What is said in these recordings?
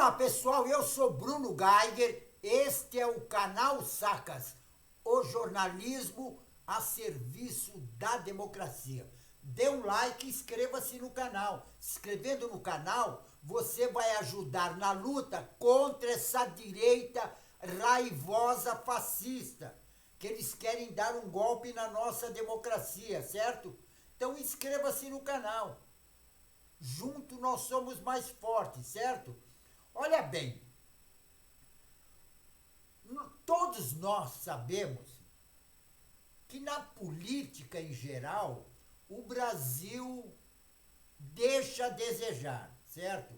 Olá pessoal, eu sou Bruno Geiger, este é o canal Sacas, o jornalismo a serviço da democracia. Dê um like e inscreva-se no canal. Se inscrevendo no canal, você vai ajudar na luta contra essa direita raivosa fascista, que eles querem dar um golpe na nossa democracia, certo? Então inscreva-se no canal. Junto nós somos mais fortes, certo? Olha bem, todos nós sabemos que na política em geral, o Brasil deixa a desejar, certo?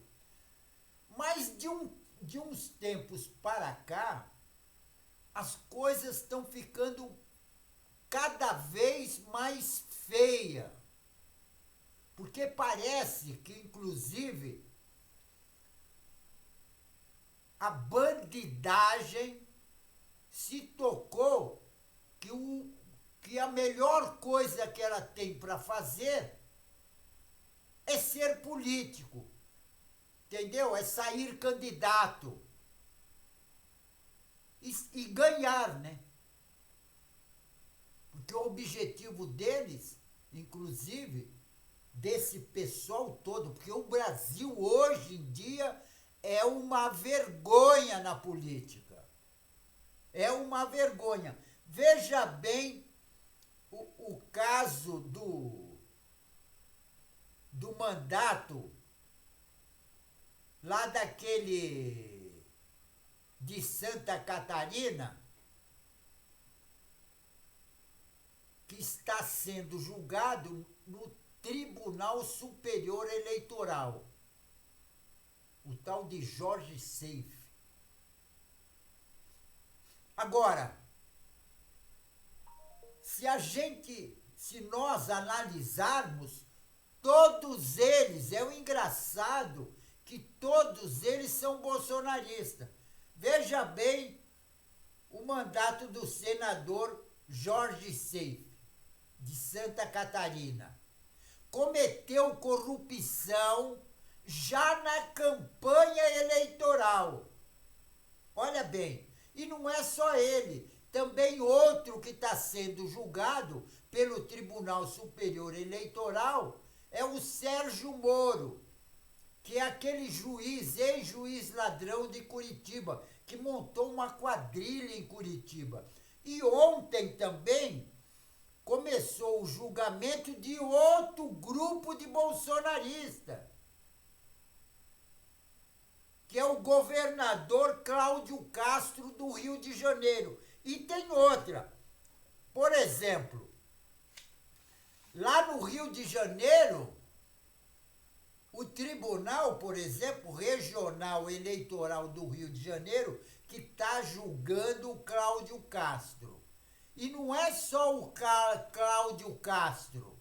Mas de uns tempos para cá, as coisas estão ficando cada vez mais feias. Porque parece que, inclusive, a bandidagem se tocou que a melhor coisa que ela tem para fazer é ser político, entendeu? É sair candidato e ganhar, né? Porque o objetivo deles, inclusive, desse pessoal todo, porque o Brasil hoje em dia é uma vergonha na política. É uma vergonha. Veja bem o caso do mandato lá daquele de Santa Catarina, que está sendo julgado no Tribunal Superior Eleitoral. O tal de Jorge Seife. Agora, se nós analisarmos, todos eles, é o engraçado que todos eles são bolsonaristas. Veja bem o mandato do senador Jorge Seife, de Santa Catarina. Cometeu corrupção já na campanha eleitoral. Olha bem, e não é só ele, também outro que está sendo julgado pelo Tribunal Superior Eleitoral é o Sérgio Moro, que é aquele juiz, ex-juiz ladrão de Curitiba, que montou uma quadrilha em Curitiba. E ontem também começou o julgamento de outro grupo de bolsonaristas, que é o governador Cláudio Castro do Rio de Janeiro. E tem outra. Por exemplo, lá no Rio de Janeiro, o Tribunal, por exemplo, Regional Eleitoral do Rio de Janeiro, que está julgando o Cláudio Castro. E não é só o Cláudio Castro.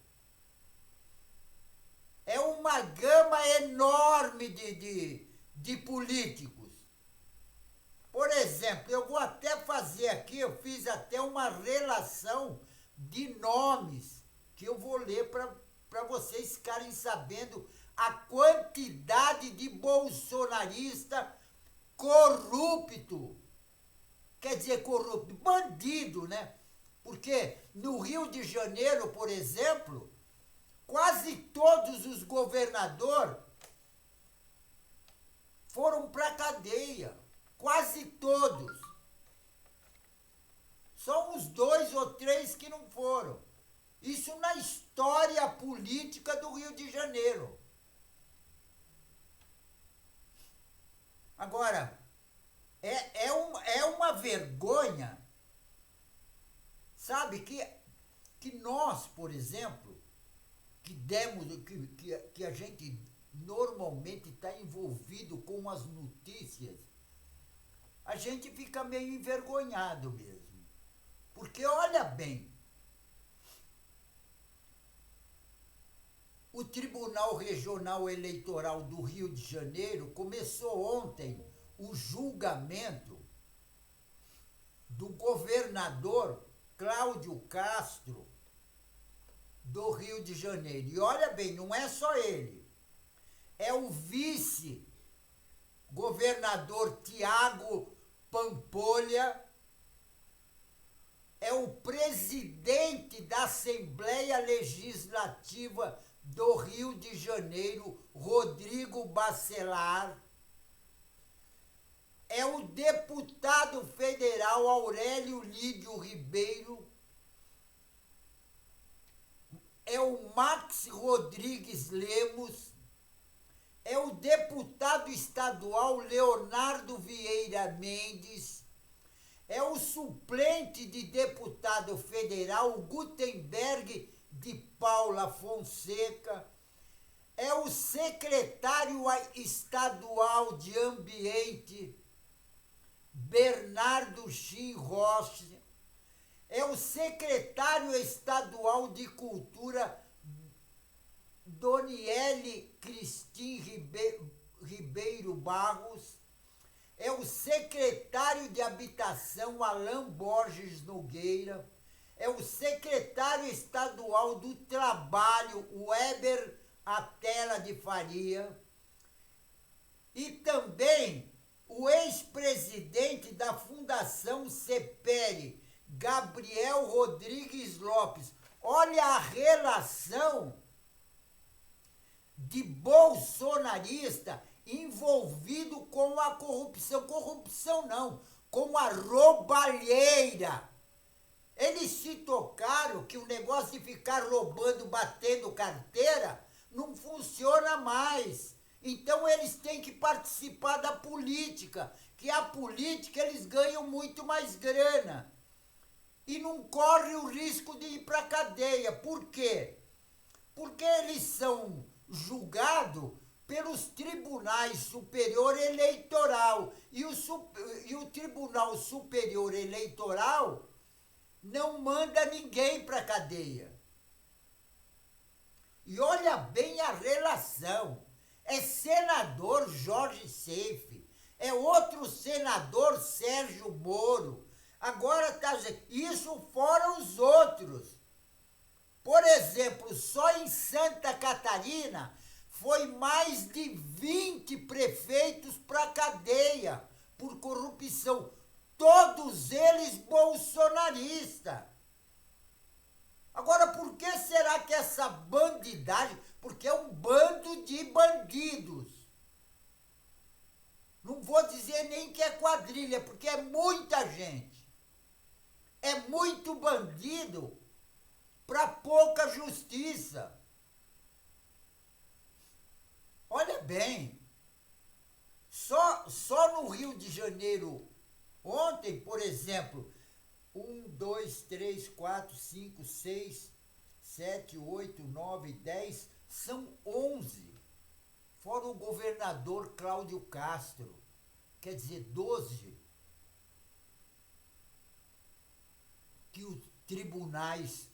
É uma gama enorme de políticos. Por exemplo, eu vou até fazer aqui, eu fiz até uma relação de nomes que eu vou ler para vocês ficarem sabendo a quantidade de bolsonarista corrupto. Quer dizer, corrupto, bandido, né? Porque no Rio de Janeiro, por exemplo, quase todos os governadores foram para a cadeia. Quase todos. Só uns 2 ou 3 que não foram. Isso na história política do Rio de Janeiro. Agora, é uma vergonha, sabe, que nós, por exemplo, que a gente normalmente está envolvido com as notícias, a gente fica meio envergonhado mesmo. Porque, olha bem, o Tribunal Regional Eleitoral do Rio de Janeiro começou ontem o julgamento do governador Cláudio Castro do Rio de Janeiro. E olha bem, não é só ele, é o vice-governador governador Tiago Pampolha, é o presidente da Assembleia Legislativa do Rio de Janeiro, Rodrigo Bacelar, é o deputado federal Aurélio Lídio Ribeiro, é o Max Rodrigues Lemos, é o deputado estadual Leonardo Vieira Mendes, é o suplente de deputado federal Gutenberg de Paula Fonseca, é o secretário estadual de Ambiente Bernardo Chin Rossi, é o secretário estadual de Cultura Doniele Cristim Ribeiro Barros, é o secretário de Habitação Alain Borges Nogueira, é o secretário estadual do Trabalho Weber Atela de Faria e também o ex-presidente da Fundação CEPERE, Gabriel Rodrigues Lopes. Olha a relação de bolsonarista envolvido com a corrupção. Corrupção não, com a roubalheira. Eles se tocaram que o negócio de ficar roubando, batendo carteira, não funciona mais. Então eles têm que participar da política, que a política eles ganham muito mais grana. E não corre o risco de ir para a cadeia. Por quê? Porque eles são julgados pelos tribunais superior eleitoral. E o Tribunal Superior Eleitoral não manda ninguém para a cadeia. E olha bem a relação. É senador Jorge Seife, é outro senador Sérgio Moro. Agora está isso fora os outros. Por exemplo, só em Santa Catarina foi mais de 20 prefeitos para a cadeia por corrupção. Todos eles bolsonaristas. Agora, por que será que essa bandidagem... Porque é um bando de bandidos. Não vou dizer nem que é quadrilha, porque é muita gente. É muito bandido para pouca justiça. Olha bem, só no Rio de Janeiro, ontem, por exemplo, 1, 2, 3, 4, 5, 6, 7, 8, 9, 10, são 11. Fora o governador Cláudio Castro, quer dizer, 12. Que os tribunais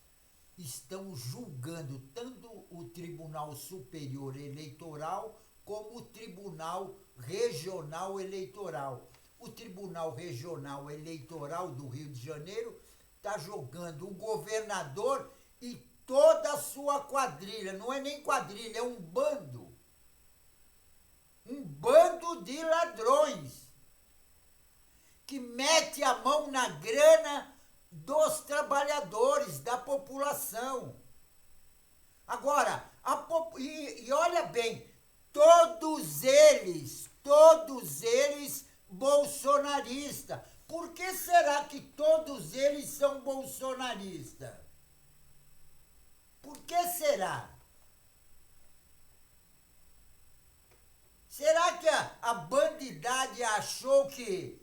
estão julgando tanto o Tribunal Superior Eleitoral como o Tribunal Regional Eleitoral. O Tribunal Regional Eleitoral do Rio de Janeiro está julgando o governador e toda a sua quadrilha. Não é nem quadrilha, é um bando. Um bando de ladrões que mete a mão na grana dos trabalhadores, da população. Agora, e olha bem, todos eles bolsonaristas. Por que será que todos eles são bolsonaristas? Por que será? Será que a bandidade achou que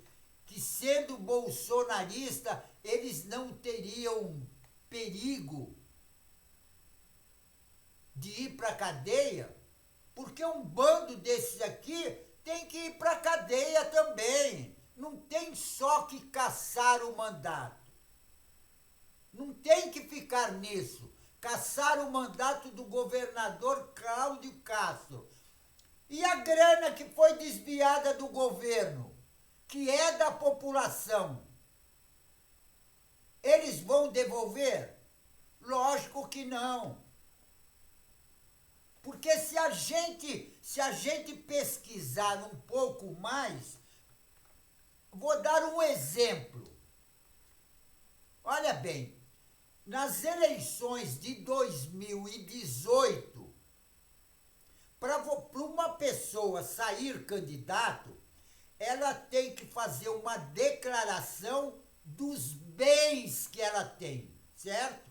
sendo bolsonarista eles não teriam perigo de ir para a cadeia? Porque um bando desses aqui tem que ir para a cadeia também. Não tem só que caçar o mandato. Não tem que ficar nisso. Caçar o mandato do governador Cláudio Castro. E a grana que foi desviada do governo, que é da população, eles vão devolver? Lógico que não. Porque se a gente pesquisar um pouco mais, vou dar um exemplo. Olha bem, nas eleições de 2018, para uma pessoa sair candidato, ela tem que fazer uma declaração dos bens que ela tem, certo?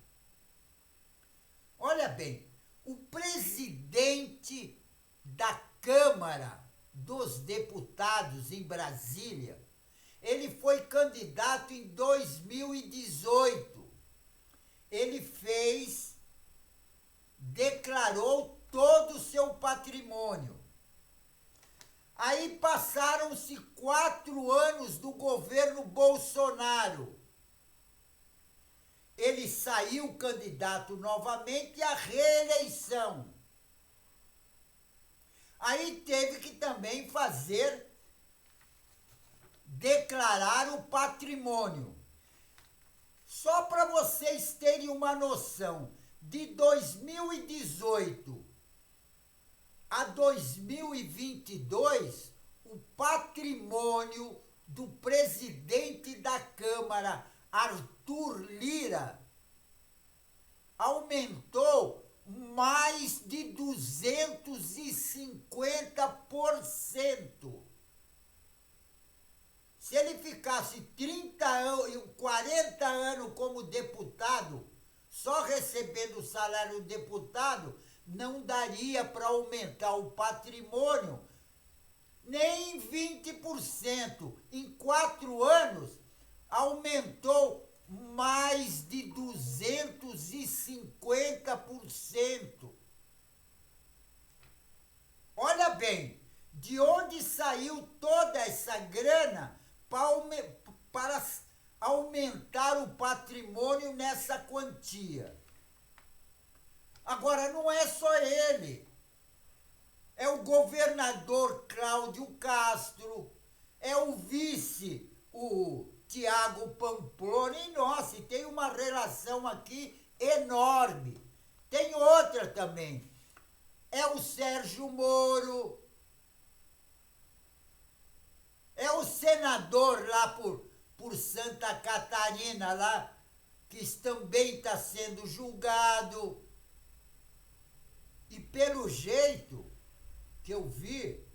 Olha bem, o presidente da Câmara dos Deputados em Brasília, ele foi candidato em 2018. Ele declarou todo o seu patrimônio. Aí passaram-se 4 anos do governo Bolsonaro. Ele saiu candidato novamente à reeleição. Aí teve que também declarar o patrimônio. Só para vocês terem uma noção, de 2018 a 2022, o patrimônio do presidente da Câmara, Arthur Lira, aumentou mais de 250%. Se ele ficasse 30 anos, 40 anos como deputado, só recebendo o salário do deputado, não daria para aumentar o patrimônio nem 20%. Em 4 anos, aumentou mais de 250%. Olha bem, de onde saiu toda essa grana para aumentar o patrimônio nessa quantia? Agora, não é só ele. É o governador Cláudio Castro, é o vice, o Tiago Pamplona, e nossa, e tem uma relação aqui enorme. Tem outra também, é o Sérgio Moro, é o senador lá por Santa Catarina, lá, que também está sendo julgado. E pelo jeito que eu vi,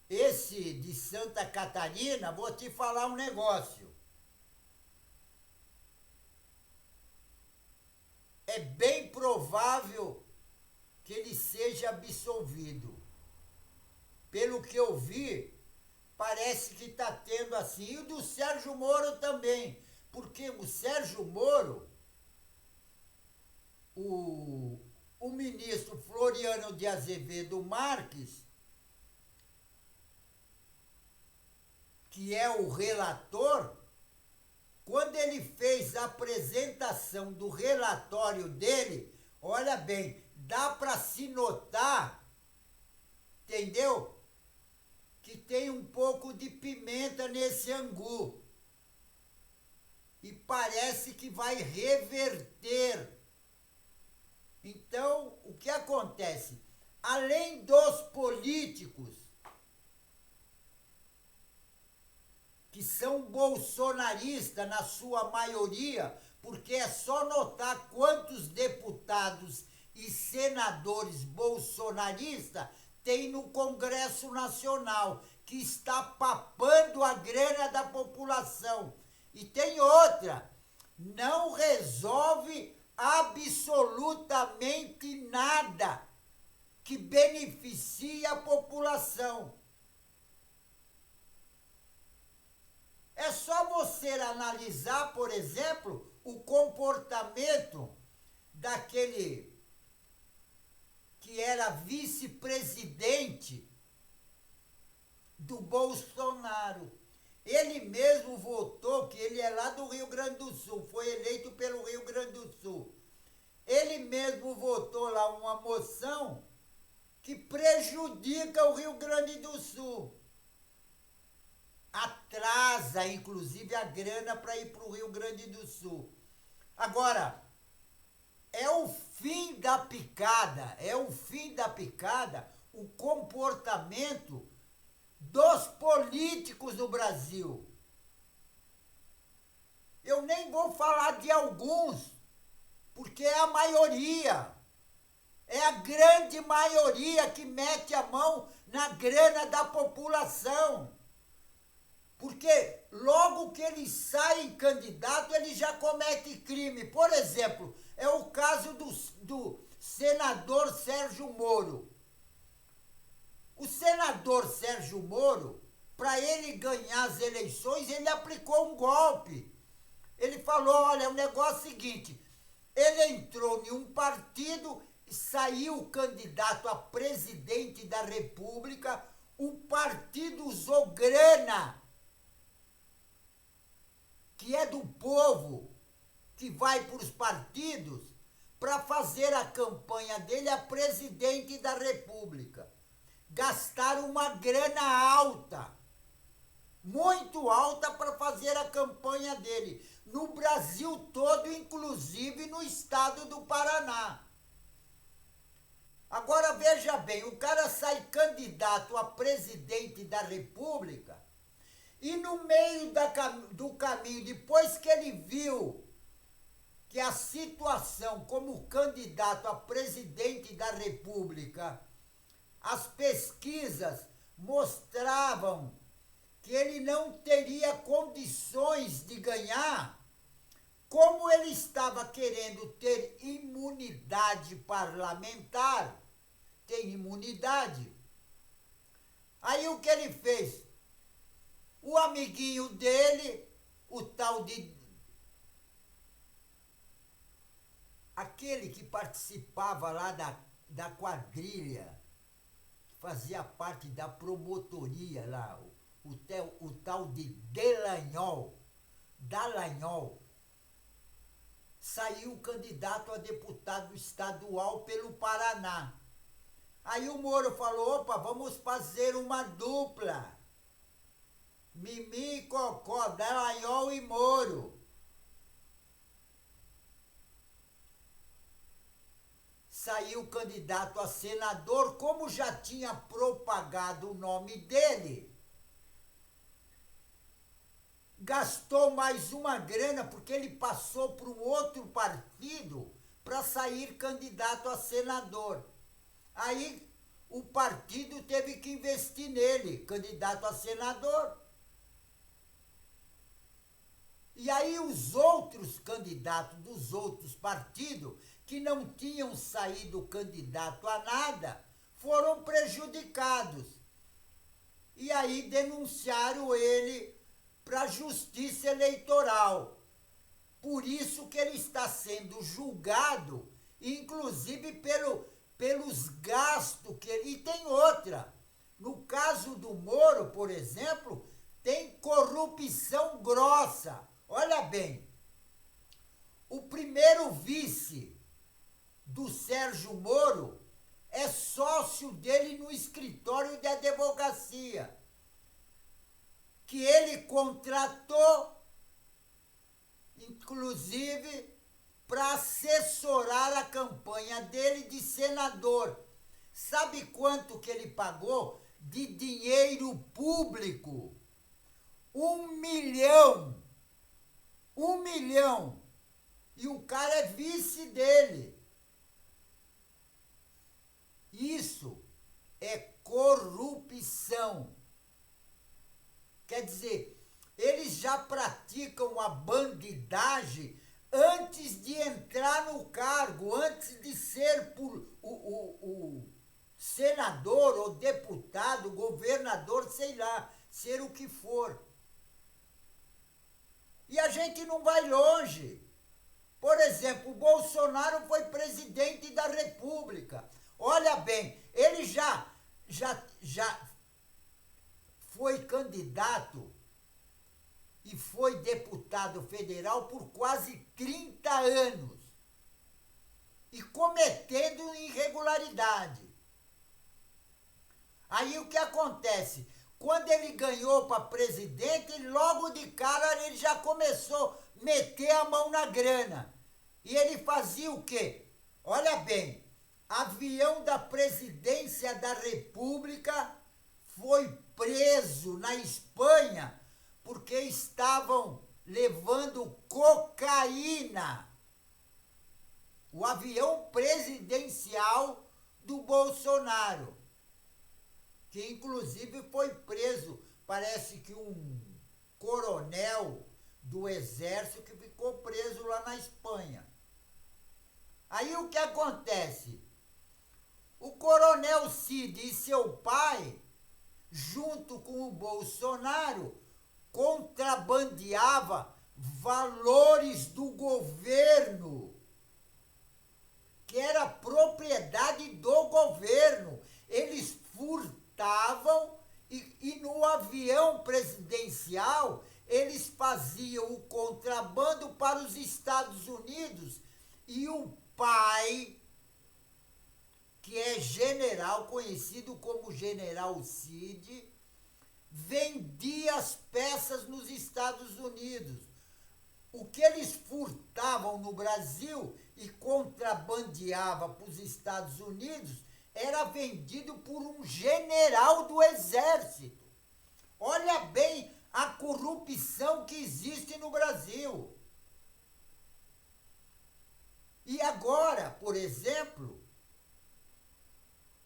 esse de Santa Catarina, vou te falar um negócio. É bem provável que ele seja absolvido. Pelo que eu vi, parece que está tendo assim. E o do Sérgio Moro também. Porque o Sérgio Moro, o ministro Floriano de Azevedo Marques, que é o relator, quando ele fez a apresentação do relatório dele, olha bem, dá para se notar, entendeu? Que tem um pouco de pimenta nesse angu. E parece que vai reverter. Então, o que acontece? Além dos políticos que são bolsonaristas na sua maioria, porque é só notar quantos deputados e senadores bolsonaristas tem no Congresso Nacional, que está papando a grana da população. E tem outra, não resolve absolutamente nada que beneficie a população. É só você analisar, por exemplo, o comportamento daquele que era vice-presidente do Bolsonaro. Ele mesmo votou, que ele é lá do Rio Grande do Sul, foi eleito pelo Rio Grande do Sul. Ele mesmo votou lá uma moção que prejudica o Rio Grande do Sul. Atrasa, inclusive, a grana para ir para o Rio Grande do Sul. Agora, é o fim da picada, o comportamento dos políticos no Brasil. Eu nem vou falar de alguns, porque é a maioria. É a grande maioria que mete a mão na grana da população. Porque logo que ele sai candidato, ele já comete crime. Por exemplo, é o caso do senador Sérgio Moro. O senador Sérgio Moro, para ele ganhar as eleições, ele aplicou um golpe. Ele falou, olha, o negócio é o seguinte, ele entrou em um partido, saiu candidato a presidente da República, o partido usou grana, que é do povo, que vai para os partidos, para fazer a campanha dele a presidente da República. Gastaram uma grana alta, muito alta, para fazer a campanha dele, no Brasil todo, inclusive no estado do Paraná. Agora veja bem, o cara sai candidato a presidente da República e no meio do caminho, depois que ele viu que a situação como candidato a presidente da República, as pesquisas mostravam que ele não teria condições de ganhar, como ele estava querendo ter imunidade parlamentar, tem imunidade. Aí o que ele fez? O amiguinho dele, o tal de... aquele que participava lá da quadrilha, que fazia parte da promotoria lá, o tal de Dallagnol, saiu candidato a deputado estadual pelo Paraná. Aí o Moro falou, opa, vamos fazer uma dupla. Mimi e Cocó, Dallagnol e Moro. Saiu candidato a senador, como já tinha propagado o nome dele, gastou mais uma grana, porque ele passou para um outro partido para sair candidato a senador. Aí o partido teve que investir nele, candidato a senador. E aí os outros candidatos dos outros partidos, que não tinham saído candidato a nada, foram prejudicados. E aí denunciaram ele para a Justiça Eleitoral. Por isso que ele está sendo julgado, inclusive pelos gastos que ele... E tem outra. No caso do Moro, por exemplo, tem corrupção grossa. Olha bem, o primeiro vice do Sérgio Moro é sócio dele no escritório de advocacia, que ele contratou, inclusive, para assessorar a campanha dele de senador. Sabe quanto que ele pagou de dinheiro público? 1 milhão. 1 milhão. E o cara é vice dele. Isso é corrupção. Quer dizer, eles já praticam a bandidagem antes de entrar no cargo, antes de ser o senador ou deputado, governador, sei lá, ser o que for. E a gente não vai longe. Por exemplo, o Bolsonaro foi presidente da República. Olha bem, ele já foi candidato e foi deputado federal por quase 30 anos e cometendo irregularidade. Aí o que acontece? Quando ele ganhou para presidente, logo de cara ele já começou a meter a mão na grana. E ele fazia o quê? Olha bem, avião da Presidência da República foi preso na Espanha porque estavam levando cocaína. O avião presidencial do Bolsonaro, que inclusive foi preso, parece que um coronel do exército que ficou preso lá na Espanha. Aí o que acontece? O coronel Cid e seu pai, junto com o Bolsonaro, contrabandeava valores do governo, que era propriedade do governo. Eles furtavam e no avião presidencial eles faziam o contrabando para os Estados Unidos e o pai, que é general, conhecido como General Cid, vendia as peças nos Estados Unidos. O que eles furtavam no Brasil e contrabandeava para os Estados Unidos era vendido por um general do exército. Olha bem a corrupção que existe no Brasil. E agora, por exemplo,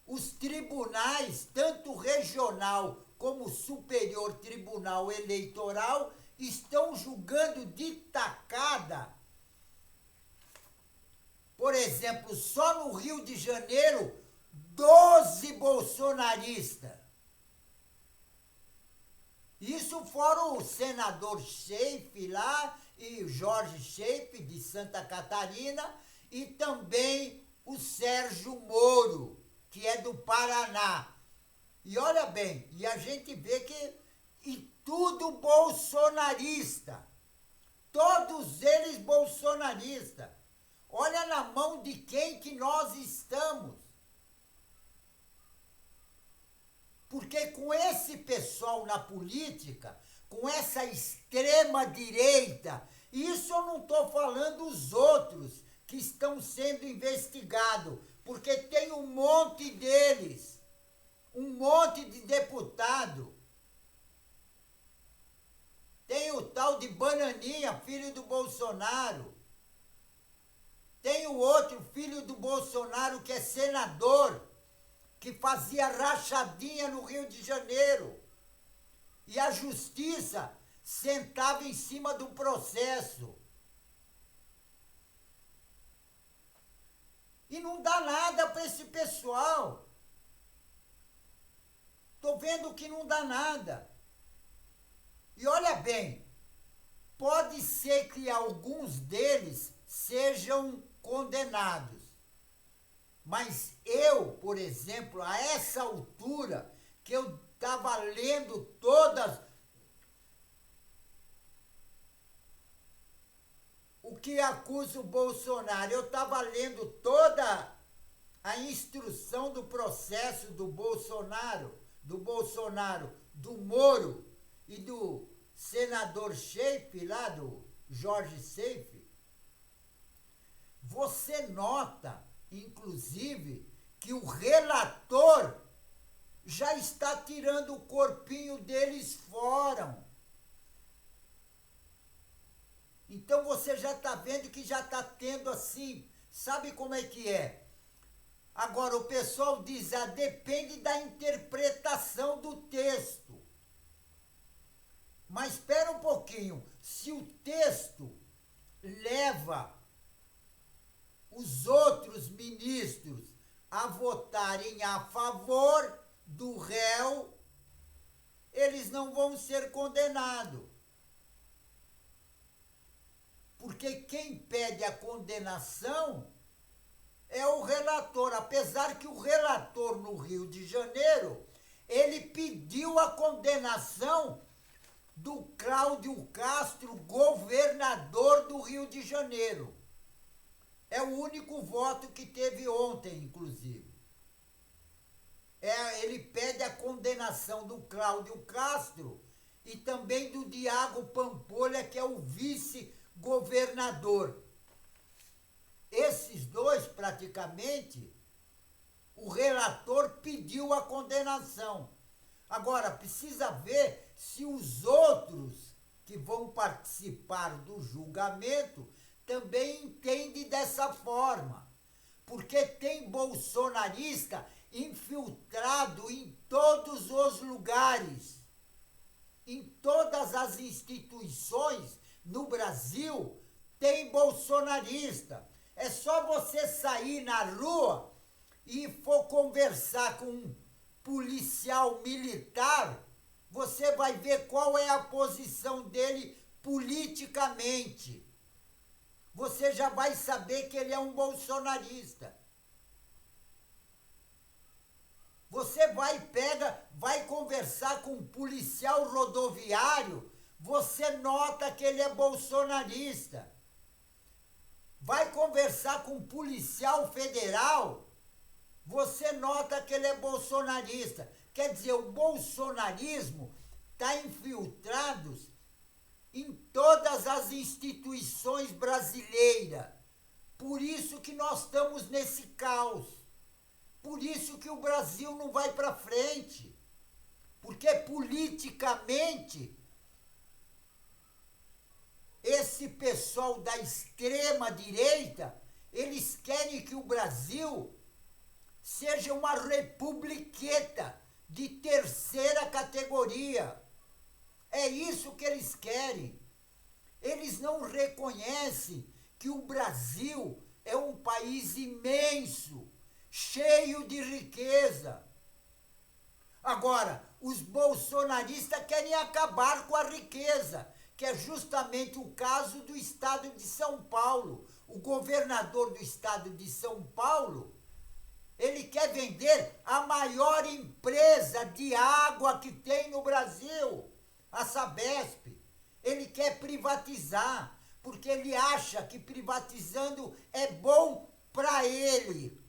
os tribunais, tanto regional como Superior Tribunal Eleitoral, estão julgando de tacada. Por exemplo, só no Rio de Janeiro, 12 bolsonaristas. Isso fora o senador Sheif lá, e o Jorge Sheif, de Santa Catarina, e também o Sérgio Moro, que é do Paraná. E olha bem, e a gente vê que e tudo bolsonarista. Todos eles bolsonaristas. Olha na mão de quem que nós estamos. Porque com esse pessoal na política, com essa extrema-direita, isso eu não estou falando os outros que estão sendo investigados, porque tem um monte deles, um monte de deputado. Tem o tal de Bananinha, filho do Bolsonaro. Tem o outro filho do Bolsonaro que é senador, que fazia rachadinha no Rio de Janeiro. E a justiça sentava em cima do processo. E não dá nada para esse pessoal. Estou vendo que não dá nada. E olha bem, pode ser que alguns deles sejam condenados. Mas eu, por exemplo, a essa altura, que eu estava lendo todas o que acusa o Bolsonaro, eu estava lendo toda a instrução do processo do Bolsonaro, do Moro e do senador Sheif, lá do Jorge Sheif. Você nota, inclusive, que o relator já está tirando o corpinho deles fora. Então você já está vendo que já está tendo assim, sabe como é que é? Agora o pessoal diz, depende da interpretação do texto. Mas espera um pouquinho, se o texto leva os outros ministros a votarem a favor do réu, eles não vão ser condenados. Porque quem pede a condenação é o relator, apesar que o relator no Rio de Janeiro, ele pediu a condenação do Cláudio Castro, governador do Rio de Janeiro. É o único voto que teve ontem, inclusive. Ele pede a condenação do Cláudio Castro e também do Diago Pampolha, que é o vice-governador. esses dois, praticamente, o relator pediu a condenação. Agora, precisa ver se os outros que vão participar do julgamento também entendem dessa forma. Porque tem bolsonarista infiltrado em todos os lugares, em todas as instituições no Brasil, tem bolsonarista. É só você sair na rua e for conversar com um policial militar, você vai ver qual é a posição dele politicamente. Você já vai saber que ele é um bolsonarista. Você vai conversar com um policial rodoviário, você nota que ele é bolsonarista. Vai conversar com um policial federal, você nota que ele é bolsonarista. Quer dizer, o bolsonarismo está infiltrado em todas as instituições brasileiras. Por isso que nós estamos nesse caos. Por isso que o Brasil não vai para frente. Porque politicamente, esse pessoal da extrema-direita, eles querem que o Brasil seja uma republiqueta de terceira categoria. É isso que eles querem. Eles não reconhecem que o Brasil é um país imenso, cheio de riqueza. Agora, os bolsonaristas querem acabar com a riqueza, que é justamente o caso do estado de São Paulo. O governador do estado de São Paulo, ele quer vender a maior empresa de água que tem no Brasil, a Sabesp. Ele quer privatizar, porque ele acha que privatizando é bom para ele,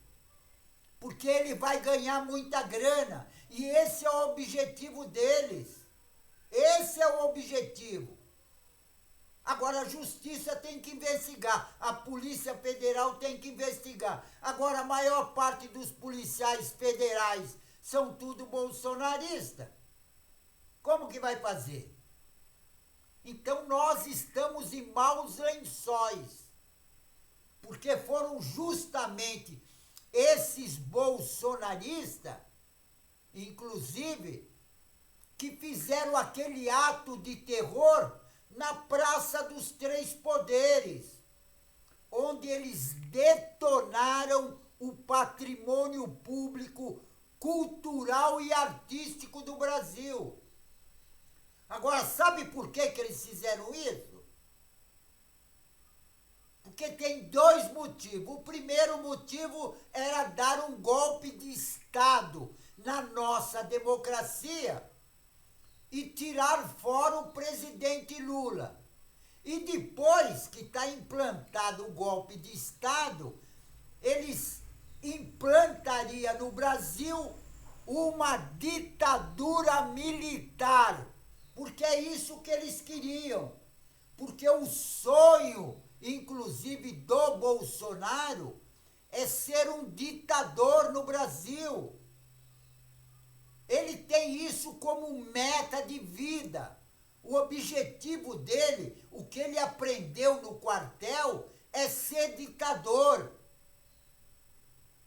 porque ele vai ganhar muita grana. E esse é o objetivo deles. Esse é o objetivo. Agora, a justiça tem que investigar, a Polícia Federal tem que investigar. Agora, a maior parte dos policiais federais são tudo bolsonaristas. Como que vai fazer? Então, nós estamos em maus lençóis, porque foram justamente esses bolsonaristas, inclusive, que fizeram aquele ato de terror na Praça dos Três Poderes, onde eles detonaram o patrimônio público, cultural e artístico do Brasil. Agora, sabe por que eles fizeram isso? Porque tem dois motivos. O primeiro motivo era dar um golpe de Estado na nossa democracia e tirar fora o presidente Lula. E depois que está implantado o golpe de Estado, eles implantariam no Brasil uma ditadura militar, porque é isso que eles queriam. Porque o sonho, inclusive do Bolsonaro, é ser um ditador no Brasil. Ele tem isso como meta de vida. O objetivo dele, o que ele aprendeu no quartel, é ser ditador.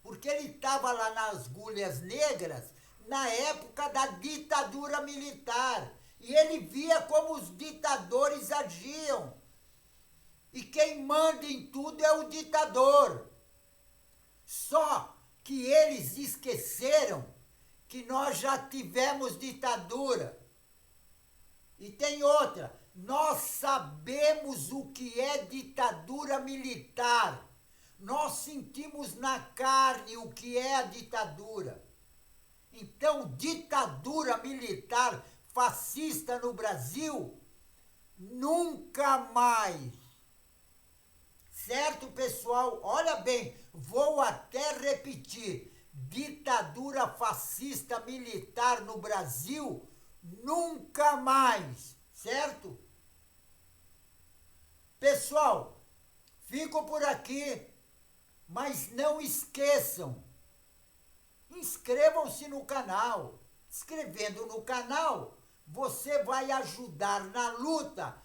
Porque ele estava lá nas Agulhas Negras, na época da ditadura militar. E ele via como os ditadores agiam. E quem manda em tudo é o ditador. Só que eles esqueceram que nós já tivemos ditadura. E tem outra, nós sabemos o que é ditadura militar. Nós sentimos na carne o que é a ditadura. Então, ditadura militar fascista no Brasil, nunca mais. Certo, pessoal? Olha bem, vou até repetir. Ditadura fascista militar no Brasil, nunca mais, certo? Pessoal, fico por aqui. Mas não esqueçam, inscrevam-se no canal. Inscrevendo no canal, você vai ajudar na luta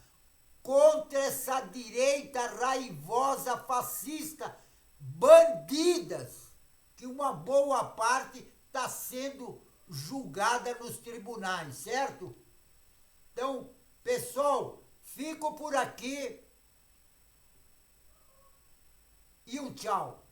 contra essa direita raivosa, fascista, bandidas, que uma boa parte está sendo julgada nos tribunais, certo? Então, pessoal, fico por aqui e um tchau.